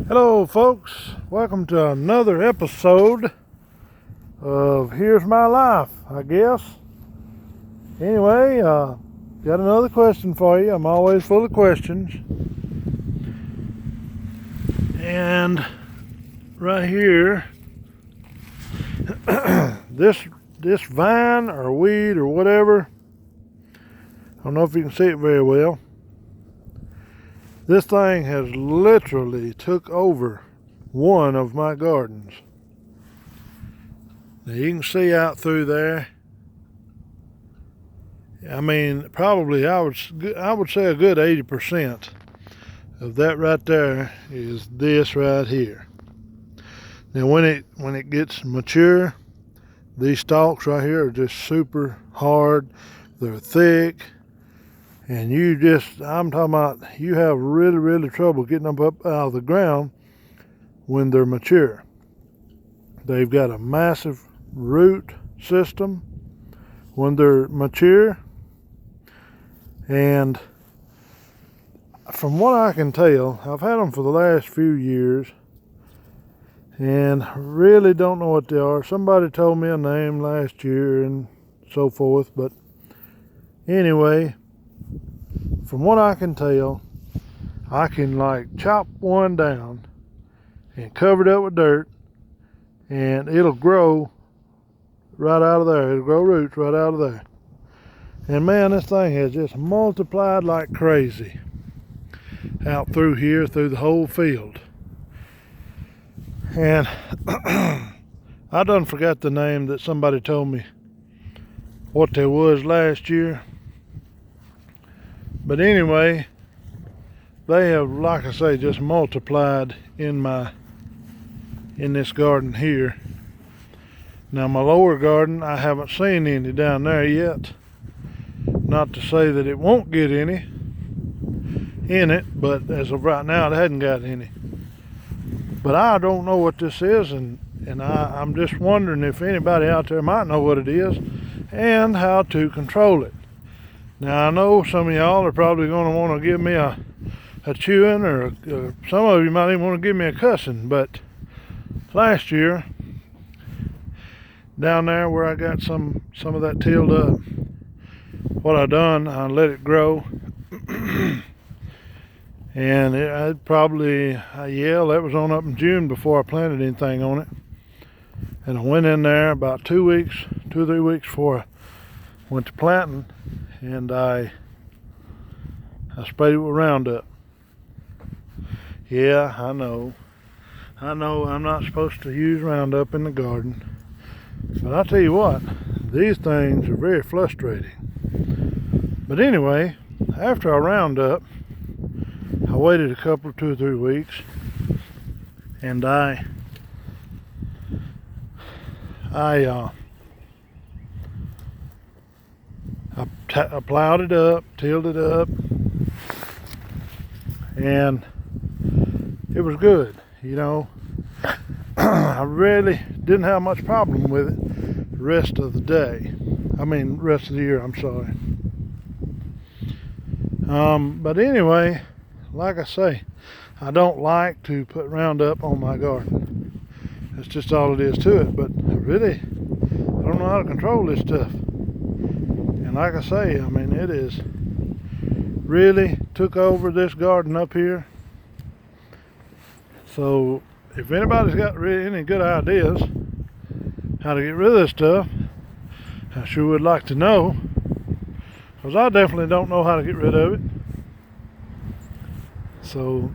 Hello folks, welcome to another episode of Here's My Life, I guess. Anyway, got another question for you. I'm always full of questions. And right here, this vine or weed or whatever, I don't know if you can see it very well. This thing has literally took over one of my gardens. Now you can see out through there. I mean, probably I would say a good 80% of that right there is this right here. Now when it gets mature, these stalks right here are just super hard. They're thick. And I'm talking about, you have really trouble getting them up out of the ground when they're mature. They've got a massive root system when they're mature. And from what I can tell, I've had them for the last few years and really don't know what they are. Somebody told me a name last year and so forth, but anyway, from what I can tell, I can like chop one down and cover it up with dirt and it'll grow right out of there. It'll grow roots right out of there. And man, this thing has just multiplied like crazy out through here, through the whole field. And I done forgot the name that somebody told me what there was last year. But anyway, they have, like I say, just multiplied in this garden here. Now my lower garden, I haven't seen any down there yet. Not to say that it won't get any in it, but as of right now, it hadn't got any. But I don't know what this is, and I'm just wondering if anybody out there might know what it is and how to control it. Now I know some of y'all are probably going to want to give me a chewing, or some of you might even want to give me a cussing, but last year down there where I got some of that tilled up, what I done, I let it grow and it probably, that was on up in June before I planted anything on it. And I went in there about 2 or 3 weeks before I went to planting, and I sprayed it with Roundup. Yeah, I know I'm not supposed to use Roundup in the garden, but I tell you what, these things are very frustrating. But anyway, after I Roundup, I waited a couple, 2 or 3 weeks, and I plowed it up, tilled it up, and it was good, you know. I really didn't have much problem with it the rest of the rest of the year, I'm sorry. But anyway, like I say, I don't like to put Roundup on my garden. That's just all it is to it, but I don't know how to control this stuff. And like I say, I mean, it is really took over this garden up here. So if anybody's got really any good ideas how to get rid of this stuff, I sure would like to know, because I definitely don't know how to get rid of it. So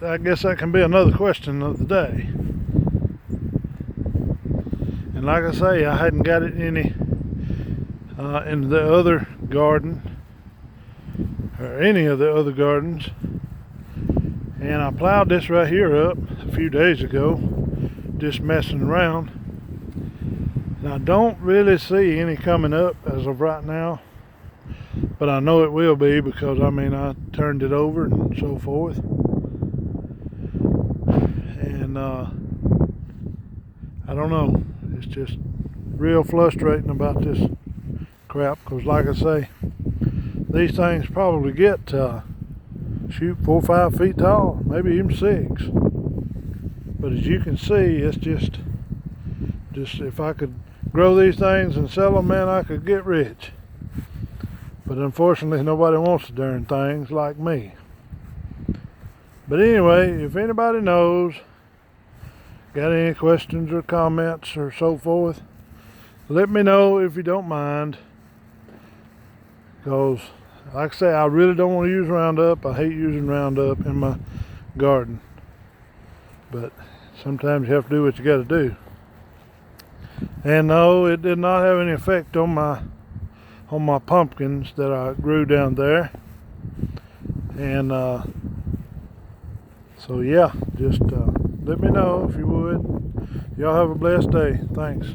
I guess that can be another question of the day. And like I say, I hadn't got it any in the other garden, or any of the other gardens. And I plowed this right here up a few days ago, just messing around. And I don't really see any coming up as of right now, but I know it will be, because I mean, I turned it over and so forth. And I don't know, it's just real frustrating about this crap, because like I say, these things probably get 4 or 5 feet tall, maybe even 6. But as you can see, it's just if I could grow these things and sell them, man, I could get rich. But unfortunately, nobody wants the darn things like me. But anyway, if anybody knows, got any questions or comments or so forth, let me know if you don't mind. Because, like I say, I really don't want to use Roundup. I hate using Roundup in my garden. But sometimes you have to do what you got to do. And no, it did not have any effect on my pumpkins that I grew down there. And so yeah, just let me know if you would. Y'all have a blessed day. Thanks.